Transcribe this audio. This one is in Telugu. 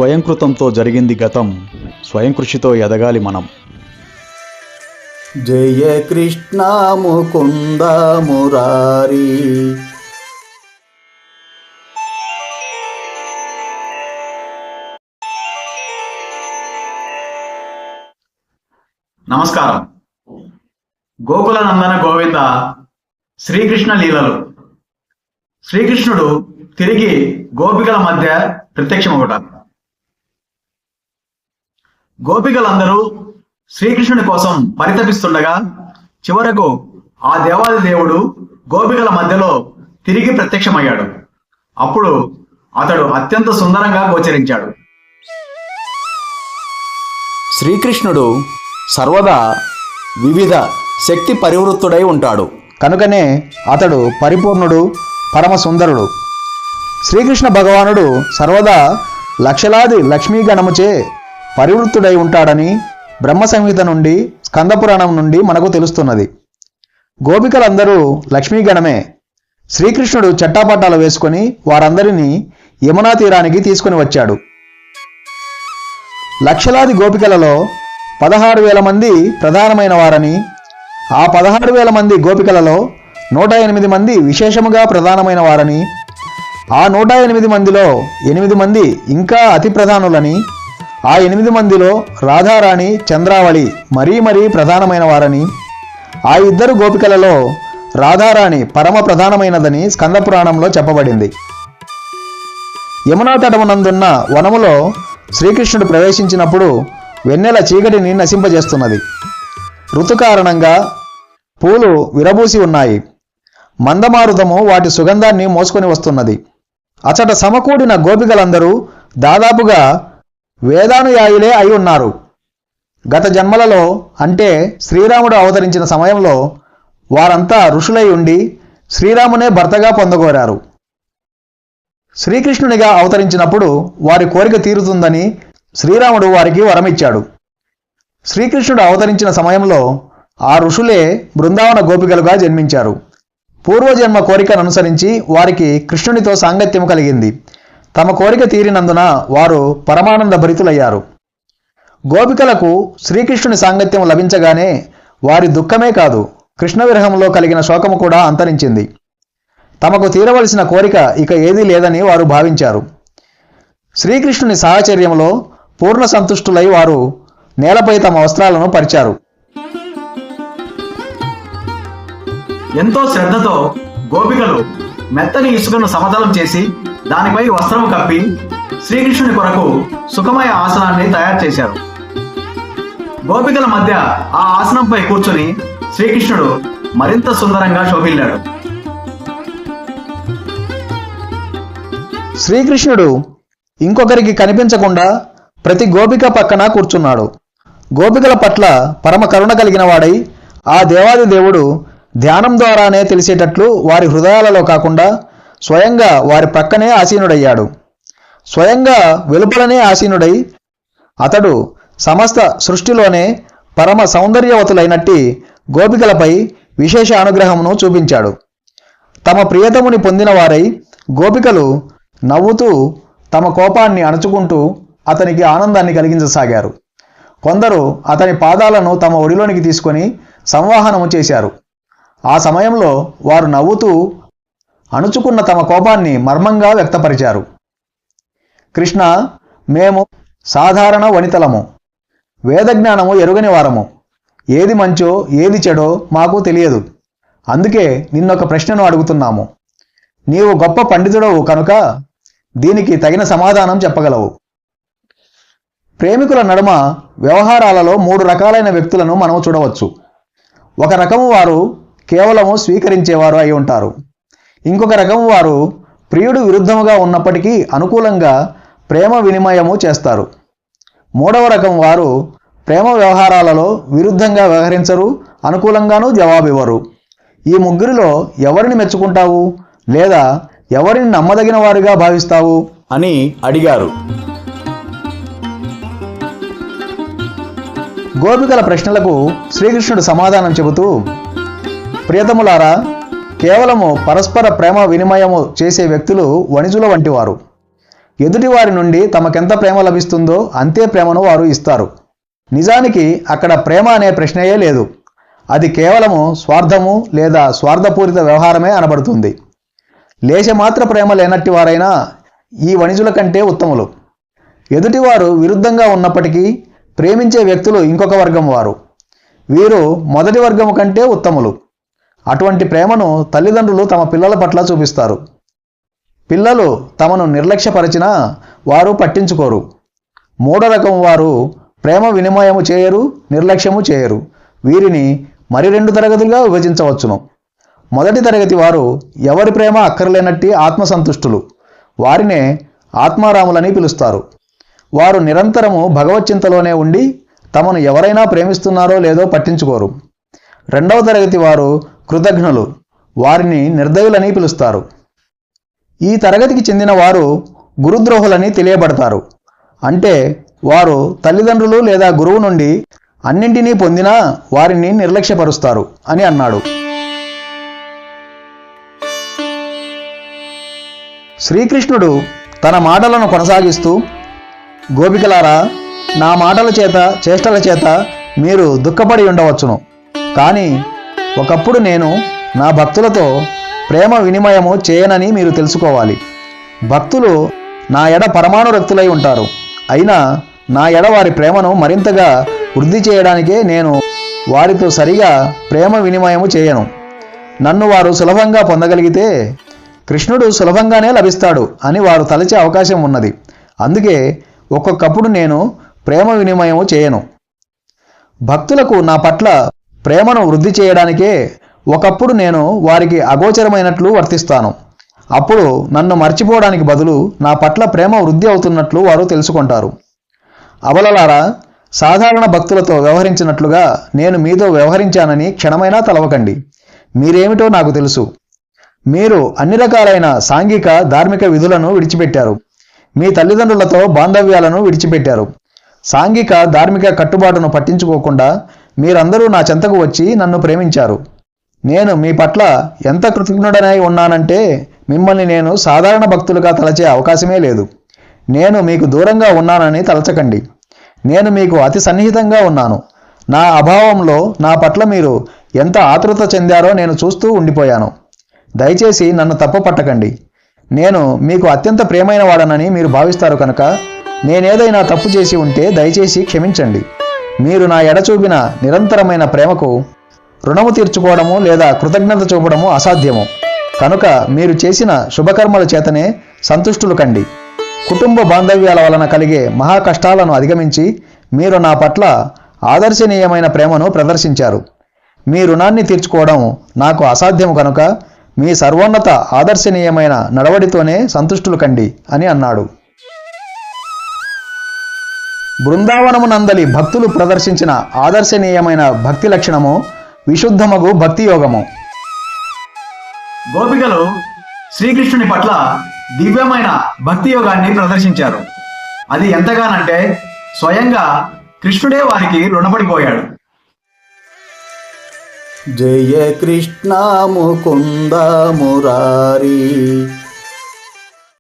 స్వయంకృతంతో జరిగింది గతం, స్వయం కృషితో ఎదగాలి మనం. జయ కృష్ణ ముకుంద మురారి. నమస్కారం. గోకుల నందన గోవింద శ్రీకృష్ణ లీలలు. శ్రీకృష్ణుడు తిరిగి గోపికల మధ్య ప్రత్యక్షమవుట. గోపికలందరూ శ్రీకృష్ణుని కోసం పరితపిస్తుండగా చివరకు ఆ దేవాది దేవుడు గోపికల మధ్యలో తిరిగి ప్రత్యక్షమయ్యాడు. అప్పుడు అతడు అత్యంత సుందరంగా గోచరించాడు. శ్రీకృష్ణుడు సర్వదా వివిధ శక్తి పరివృత్తుడై ఉంటాడు. కనుకనే అతడు పరిపూర్ణుడు, పరమ సుందరుడు. శ్రీకృష్ణ భగవానుడు సర్వదా లక్షలాది లక్ష్మీగణముచే పరివృత్తుడై ఉంటాడని బ్రహ్మ సంహిత నుండి, స్కందపురాణం నుండి మనకు తెలుస్తున్నది. గోపికలందరూ లక్ష్మీగణమే. శ్రీకృష్ణుడు చట్టాపట్టాలు వేసుకొని వారందరినీ యమునా తీరానికి తీసుకుని వచ్చాడు. లక్షలాది గోపికలలో 16,000 మంది ప్రధానమైన వారని, ఆ 16,000 మంది గోపికలలో 108 మంది విశేషముగా ప్రధానమైన వారని, ఆ 108 మందిలో 8 మంది ఇంకా అతి ప్రధానులని, ఆ 8 మందిలో రాధారాణి, చంద్రావళి మరీ ప్రధానమైన వారని, ఆ 2 గోపికలలో రాధారాణి పరమ ప్రధానమైనదని స్కందపురాణంలో చెప్పబడింది. యమునా తటమునందున్న వనములో శ్రీకృష్ణుడు ప్రవేశించినప్పుడు వెన్నెల చీకటిని నశింపజేస్తున్నది. ఋతు కారణంగా పూలు విరబూసి ఉన్నాయి. మందమారుతము వాటి సుగంధాన్ని మోసుకొని వస్తున్నది. అచట సమకూడిన గోపికలందరూ దాదాపుగా వేదానుయాయులే అయి ఉన్నారు. గత జన్మలలో, అంటే శ్రీరాముడు అవతరించిన సమయంలో వారంతా ఋషులై ఉండి శ్రీరామునే భర్తగా పొందగోరారు. శ్రీకృష్ణునిగా అవతరించినప్పుడు వారి కోరిక తీరుతుందని శ్రీరాముడు వారికి వరమిచ్చాడు. శ్రీకృష్ణుడు అవతరించిన సమయంలో ఆ ఋషులే బృందావన గోపికలుగా జన్మించారు. పూర్వజన్మ కోరికను అనుసరించి వారికి కృష్ణునితో సాంగత్యం కలిగింది. తమ కోరిక తీరినందున వారు పరమానంద భరితులయ్యారు. గోపికలకు శ్రీకృష్ణుని సాంగత్యం లభించగానే వారి దుఃఖమే కాదు, కృష్ణ విరహంలో కలిగిన శోకము కూడా అంతరించింది. తమకు తీరవలసిన కోరిక ఇక ఏదీ లేదని వారు భావించారు. శ్రీకృష్ణుని సాహచర్యంలో పూర్ణ సంతుష్టులై వారు నేలపై తమ వస్త్రాలను పరిచారు. ఎంతో శ్రద్ధతో గోపికలు మెత్తని ఇసుకను సమతలం చేసి దానిపై వస్త్రము కప్పి శ్రీకృష్ణుని కొరకు సుఖమయ ఆసనాన్ని తయారు చేశారు. గోపికల మధ్య ఆ ఆసనంపై కూర్చుని శ్రీకృష్ణుడు మరింత సుందరంగా శోభిల్లాడు. శ్రీకృష్ణుడు ఇంకొకరికి కనిపించకుండా ప్రతి గోపిక పక్కన కూర్చున్నాడు. గోపికల పట్ల పరమ కరుణ కలిగిన వాడై ఆ దేవాది దేవుడు ధ్యానం ద్వారానే తెలిసేటట్లు వారి హృదయాలలో కాకుండా స్వయంగా వారి ప్రక్కనే ఆసీనుడయ్యాడు. స్వయంగా వెలుపలనే ఆసీనుడై అతడు సమస్త సృష్టిలోనే పరమ సౌందర్యవతులైనట్టి గోపికలపై విశేష అనుగ్రహమును చూపించాడు. తమ ప్రియతముని పొందిన వారై గోపికలు నవ్వుతూ తమ కోపాన్ని అణచుకుంటూ అతనికి ఆనందాన్ని కలిగించసాగారు. కొందరు అతని పాదాలను తమ ఒడిలోనికి తీసుకొని సంవాహనము చేశారు. ఆ సమయంలో వారు నవ్వుతూ అణుచుకున్న తమ కోపాన్ని మర్మంగా వ్యక్తపరిచారు. కృష్ణ, మేము సాధారణ వనితలము, వేదజ్ఞానము ఎరుగని వారము. ఏది మంచో ఏది చెడో మాకు తెలియదు. అందుకే నిన్నొక ప్రశ్నను అడుగుతున్నాము. నీవు గొప్ప పండితుడవు కనుక దీనికి తగిన సమాధానం చెప్పగలవు. ప్రేమికుల నడుమ వ్యవహారాలలో 3 రకాలైన వ్యక్తులను మనము చూడవచ్చు. ఒక రకము వారు కేవలము స్వీకరించేవారు అయి ఉంటారు. ఇంకొక రకము వారు ప్రియుడు విరుద్ధముగా ఉన్నప్పటికీ అనుకూలంగా ప్రేమ వినిమయము చేస్తారు. 3వ రకం వారు ప్రేమ వ్యవహారాలలో విరుద్ధంగా వ్యవహరించరు, అనుకూలంగానూ జవాబివ్వరు. ఈ ముగ్గురిలో ఎవరిని మెచ్చుకుంటావు, లేదా ఎవరిని నమ్మదగిన వారిగా భావిస్తావు అని అడిగారు. గోపికల ప్రశ్నలకు శ్రీకృష్ణుడు సమాధానం చెబుతూ, ప్రియతములారా, కేవలము పరస్పర ప్రేమ వినిమయము చేసే వ్యక్తులు వణిజుల వంటివారు. ఎదుటివారి నుండి తమకెంత ప్రేమ లభిస్తుందో అంతే ప్రేమను వారు ఇస్తారు. నిజానికి అక్కడ ప్రేమ అనే ప్రశ్నయే లేదు. అది కేవలము స్వార్థము లేదా స్వార్థపూరిత వ్యవహారమే అనబడుతుంది. లేశమాత్ర ప్రేమ లేనట్టి వారైనా ఈ వణిజుల కంటే ఉత్తములు. ఎదుటివారు విరుద్ధంగా ఉన్నప్పటికీ ప్రేమించే వ్యక్తులు ఇంకొక వర్గం వారు. వీరు మొదటి వర్గము కంటే ఉత్తములు. అటువంటి ప్రేమను తల్లిదండ్రులు తమ పిల్లల పట్ల చూపిస్తారు. పిల్లలు తమను నిర్లక్ష్యపరిచినా వారు పట్టించుకోరు. మూడో రకం వారు ప్రేమ వినిమయము చేయరు, నిర్లక్ష్యము చేయరు. వీరిని మరి 2 తరగతులుగా విభజించవచ్చును. మొదటి తరగతి వారు ఎవరి ప్రేమ అక్కర్లేనట్టి ఆత్మసంతుష్టులు. వారినే ఆత్మారాములని పిలుస్తారు. వారు నిరంతరము భగవచ్చింతలోనే ఉండి తమను ఎవరైనా ప్రేమిస్తున్నారో లేదో పట్టించుకోరు. రెండవ తరగతి వారు కృతజ్ఞులు. వారిని నిర్దయులని పిలుస్తారు. ఈ తరగతికి చెందిన వారు గురుద్రోహులని తెలియబడతారు. అంటే వారు తల్లిదండ్రులు లేదా గురువు నుండి అన్నింటినీ పొందినా వారిని నిర్లక్ష్యపరుస్తారు అని అన్నాడు. శ్రీకృష్ణుడు తన మాటలను కొనసాగిస్తూ, గోపికలారా, నా మాటల చేత చేష్టల చేత మీరు దుఃఖపడి ఉండవచ్చును. కానీ ఒకప్పుడు నేను నా భక్తులతో ప్రేమ వినిమయము చేయనని మీరు తెలుసుకోవాలి. భక్తులు నా ఎడ పరమాణురక్తులై ఉంటారు. అయినా నా ఎడ వారి ప్రేమను మరింతగా వృద్ధి చేయడానికే నేను వారితో సరిగా ప్రేమ వినిమయము చేయను. నన్ను వారు సులభంగా పొందగలిగితే కృష్ణుడు సులభంగానే లభిస్తాడు అని వారు తలచే అవకాశం ఉన్నది. అందుకే ఒక్కొక్కప్పుడు నేను ప్రేమ వినిమయము చేయను. భక్తులకు నా పట్ల ప్రేమను వృద్ధి చేయడానికే ఒకప్పుడు నేను వారికి అగోచరమైనట్లు వర్తిస్తాను. అప్పుడు నన్ను మర్చిపోవడానికి బదులు నా పట్ల ప్రేమ వృద్ధి అవుతున్నట్లు వారు తెలుసుకుంటారు. అబలలారా, సాధారణ భక్తులతో వ్యవహరించినట్లుగా నేను మీతో వ్యవహరించానని క్షణమైనా తలవకండి. మీరేమిటో నాకు తెలుసు. మీరు అన్ని రకాలైన సాంఘిక ధార్మిక విధులను విడిచిపెట్టారు. మీ తల్లిదండ్రులతో బాంధవ్యాలను విడిచిపెట్టారు. సాంఘిక ధార్మిక కట్టుబాటును పట్టించుకోకుండా మీరందరూ నా చెంతకు వచ్చి నన్ను ప్రేమించారు. నేను మీ పట్ల ఎంత కృతజ్ఞుడనై ఉన్నానంటే మిమ్మల్ని నేను సాధారణ భక్తులుగా తలచే అవకాశమే లేదు. నేను మీకు దూరంగా ఉన్నానని తలచకండి. నేను మీకు అతి సన్నిహితంగా ఉన్నాను. నా అభావంలో నా పట్ల మీరు ఎంత ఆతృత చెందారో నేను చూస్తూ ఉండిపోయాను. దయచేసి నన్ను తప్పుపట్టకండి. నేను మీకు అత్యంత ప్రియమైన వాడనని మీరు భావిస్తారు కనుక నేనేదైనా తప్పు చేసి ఉంటే దయచేసి క్షమించండి. మీరు నా ఎడ చూపిన నిరంతరమైన ప్రేమకు రుణము తీర్చుకోవడము లేదా కృతజ్ఞత చూపడము అసాధ్యము. కనుక మీరు చేసిన శుభకర్మల చేతనే సంతుష్టులు కండి. కుటుంబ బాంధవ్యాల వలన కలిగే మహా కష్టాలను అధిగమించి మీరు నా పట్ల ఆదర్శనీయమైన ప్రేమను ప్రదర్శించారు. మీ రుణాన్ని తీర్చుకోవడం నాకు అసాధ్యము కనుక మీ సర్వోన్నత ఆదర్శనీయమైన నడవడితోనే సంతుష్టులు కండి అని అన్నాడు. బృందావనమునందలి భక్తులు ప్రదర్శించిన ఆదర్శనీయమైన భక్తి లక్షణము విశుద్ధమగు భక్తి యోగము. గోపికలు శ్రీకృష్ణుని పట్ల దివ్యమైన భక్తి యోగాన్ని ప్రదర్శించారు. అది ఎంతగానంటే స్వయంగా కృష్ణుడే వారికి రుణపడిపోయాడు. జయ కృష్ణ ముకుంద మురారి